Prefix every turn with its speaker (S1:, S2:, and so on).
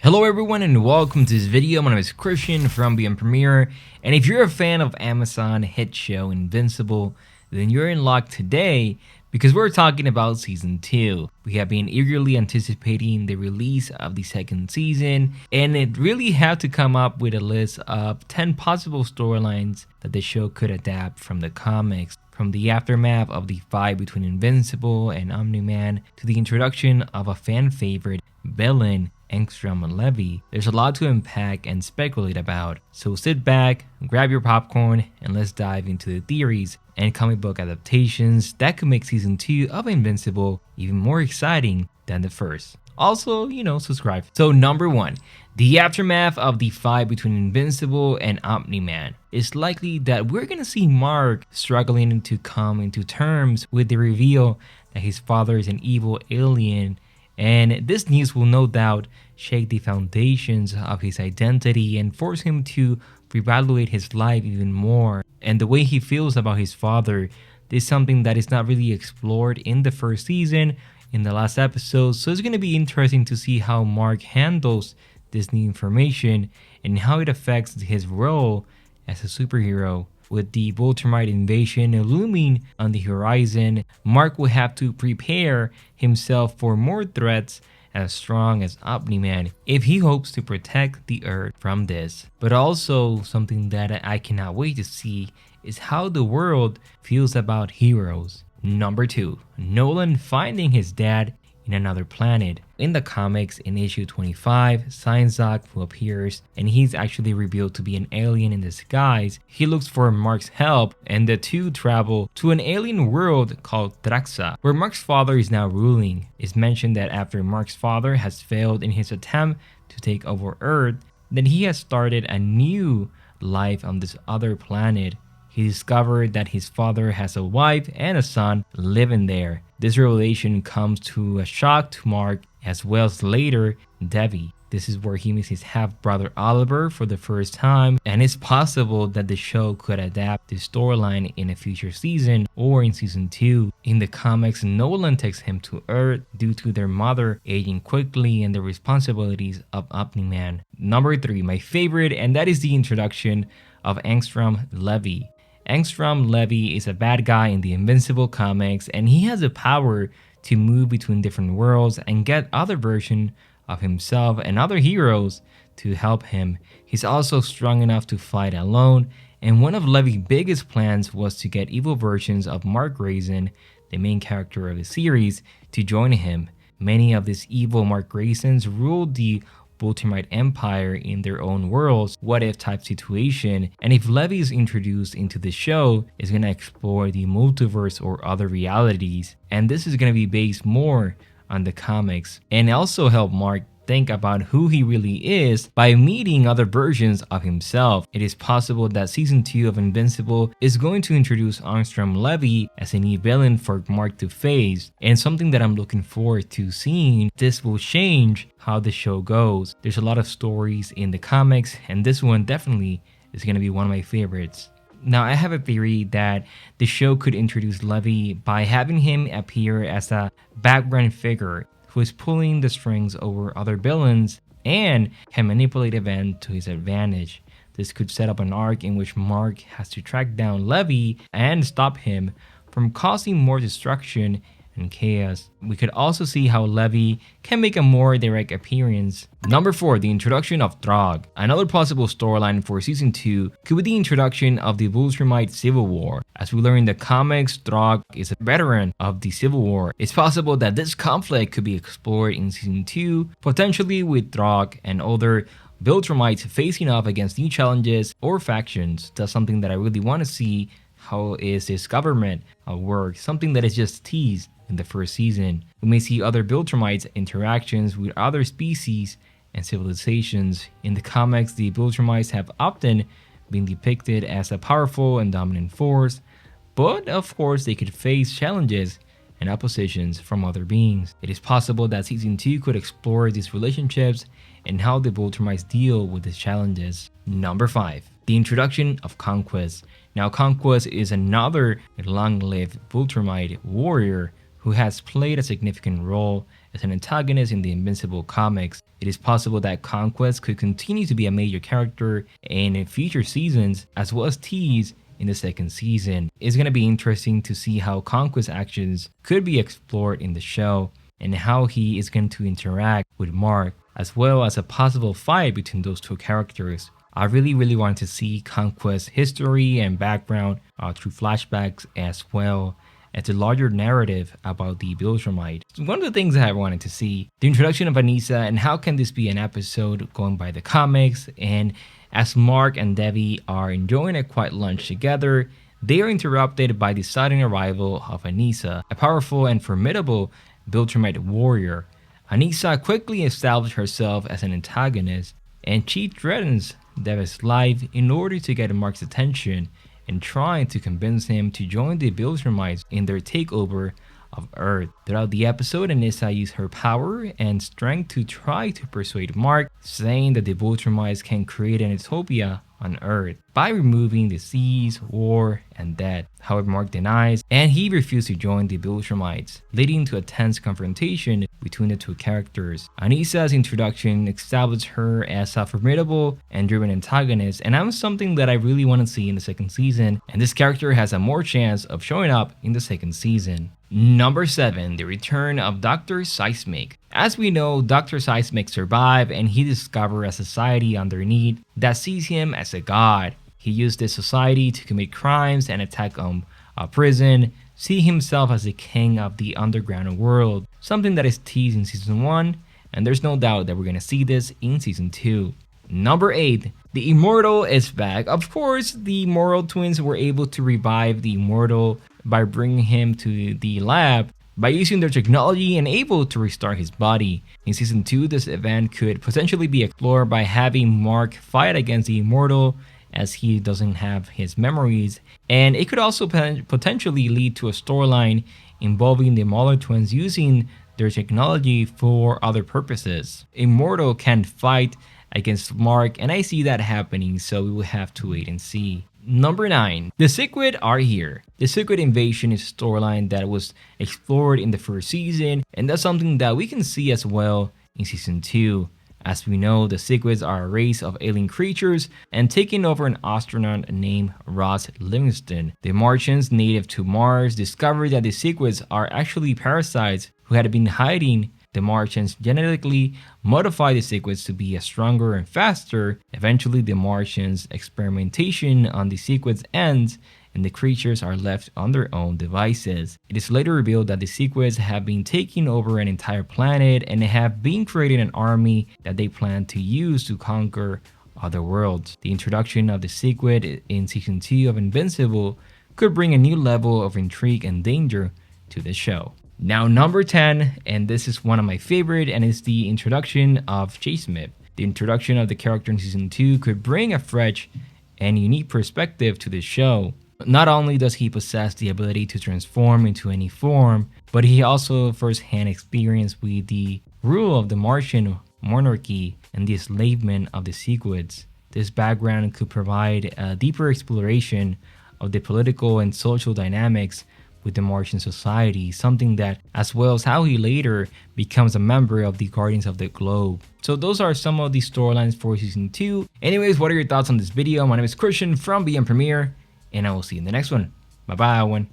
S1: Hello everyone and welcome to this video. My name is Christian from Beyond Premiere, and if you're a fan of Amazon hit show Invincible, then you're in luck today because we're talking about season 2. We have been eagerly anticipating the release of the second season, and it really had to come up with a list of 10 possible storylines that the show could adapt from the comics. From the aftermath of the fight between Invincible and Omni-Man to the introduction of a fan favorite villain, Angstrom Levy, there's a lot to unpack and speculate about. So sit back, grab your popcorn, and let's dive into the theories and comic book adaptations that could make season 2 of Invincible even more exciting than the first. Also, subscribe. So number 1, the aftermath of the fight between Invincible and Omni-Man. It's likely that we're gonna see Mark struggling to come into terms with the reveal that his father is an evil alien, and this news will no doubt shake the foundations of his identity and force him to reevaluate his life even more. And the way he feels about his father is something that is not really explored in the first season, in the last episode, so it's going to be interesting to see how Mark handles this new information and how it affects his role as a superhero. With the Viltrumite invasion looming on the horizon, Mark will have to prepare himself for more threats as strong as Omni-Man if he hopes to protect the Earth from this. But also, something that I cannot wait to see is how the world feels about heroes. Number 2, Nolan finding his dad in another planet. In the comics, in issue 25, Science-Zog, who appears, and he's actually revealed to be an alien in disguise, he looks for Mark's help, and the two travel to an alien world called Traxa, where Mark's father is now ruling. It's mentioned that after Mark's father has failed in his attempt to take over Earth, then he has started a new life on this other planet. He discovered that his father has a wife and a son living there. This revelation comes to a shock to Mark, as well as later Devi. This is where he meets his half-brother Oliver for the first time, and it's possible that the show could adapt this storyline in a future season or in season 2. In the comics, Nolan takes him to Earth due to their mother aging quickly and the responsibilities of Omni-Man. Number 3, my favorite, and that is the introduction of Angstrom Levy. Angstrom Levy is a bad guy in the Invincible comics, and he has the power to move between different worlds and get other versions of himself and other heroes to help him. He's also strong enough to fight alone, and one of Levy's biggest plans was to get evil versions of Mark Grayson, the main character of the series, to join him. Many of these evil Mark Graysons ruled the Viltrumite Empire in their own worlds, what-if type situation, and if Levy is introduced into the show, it's going to explore the multiverse or other realities, and this is going to be based more on the comics, and also help Mark think about who he really is by meeting other versions of himself. It is possible that season 2 of Invincible is going to introduce Angstrom Levy as a new villain for Mark to face, and something that I'm looking forward to seeing. This will change how the show goes. There's a lot of stories in the comics, and this one definitely is going to be one of my favorites. Now, I have a theory that the show could introduce Levy by having him appear as a background figure who is pulling the strings over other villains and can manipulate events to his advantage. This could set up an arc in which Mark has to track down Levy and stop him from causing more destruction and chaos. We could also see how Levy can make a more direct appearance. Number 4, the introduction of Throg. Another possible storyline for season 2 could be the introduction of the Viltrumite Civil War. As we learn in the comics, Throg is a veteran of the Civil War. It's possible that this conflict could be explored in season 2, potentially with Throg and other Viltrumites facing off against new challenges or factions. That's something that I really want to see. How is this government work? Something that is just teased in the first season. We may see other Viltrumites' interactions with other species and civilizations. In the comics, the Viltrumites have often been depicted as a powerful and dominant force, but of course they could face challenges and oppositions from other beings. It is possible that season 2 could explore these relationships and how the Viltrumites deal with these challenges. Number 5, the introduction of Conquest. Now, Conquest is another long-lived Viltrumite warrior who has played a significant role as an antagonist in the Invincible comics. It is possible that Conquest could continue to be a major character in future seasons, as well as tease in the second season. It's going to be interesting to see how Conquest's actions could be explored in the show, and how he is going to interact with Mark, as well as a possible fight between those two characters. I really want to see Conquest's history and background through flashbacks, as well as a larger narrative about the Viltrumite. One of the things that I wanted to see, the introduction of Anissa, and how can this be an episode going by the comics. And as Mark and Debbie are enjoying a quiet lunch together, they are interrupted by the sudden arrival of Anissa, a powerful and formidable Viltrumite warrior. Anissa quickly established herself as an antagonist, and she threatens Debbie's life in order to get Mark's attention and trying to convince him to join the Viltrumites in their takeover of Earth. Throughout the episode, Anissa used her power and strength to try to persuade Mark, saying that the Viltrumites can create an utopia on Earth by removing disease, war, and death. However, Mark denies, and he refused to join the Viltrumites, leading to a tense confrontation between the two characters. Anissa's introduction established her as a formidable and driven antagonist, and that was something that I really want to see in the second season, and this character has a more chance of showing up in the second season. Number 7. The return of Dr. Seismic. As we know, Dr. Seismic survived, and he discovered a society underneath that sees him as a god. He used this society to commit crimes and attack a prison, see himself as the king of the underground world, something that is teased in season 1, and there's no doubt that we're gonna see this in season 2. Number 8. The Immortal is back. Of course, the Immortal twins were able to revive the Immortal by bringing him to the lab by using their technology and able to restart his body. In season 2, this event could potentially be explored by having Mark fight against the Immortal, as he doesn't have his memories, and it could also potentially lead to a storyline involving the Mauler twins using their technology for other purposes. Immortal can fight against Mark, and I see that happening, so we will have to wait and see. Number 9. The Sequid are here. The Sequid invasion is a storyline that was explored in the first season, and that's something that we can see as well in season 2. As we know, the Sequids are a race of alien creatures and taking over an astronaut named Ross Livingston. The Martians native to Mars discovered that the Sequids are actually parasites who had been hiding. The Martians genetically modified the Sequids to be stronger and faster. Eventually, the Martians' experimentation on the Sequids ends, and the creatures are left on their own devices. It is later revealed that the Sequids have been taking over an entire planet and have been creating an army that they plan to use to conquer other worlds. The introduction of the Sequid in season 2 of Invincible could bring a new level of intrigue and danger to the show. Now, number 10, and this is one of my favorite, and it's the introduction of Chase Smith. The introduction of the character in season 2 could bring a fresh and unique perspective to the show. Not only does he possess the ability to transform into any form, but he also first-hand experience with the rule of the Martian monarchy and the enslavement of the Sequids. This background could provide a deeper exploration of the political and social dynamics with the Martian society, something that, as well as how he later becomes a member of the Guardians of the Globe. So those are some of the storylines for season 2. Anyways, what are your thoughts on this video? My name is Christian from BM Premiere, and I will see you in the next one. Bye bye, everyone.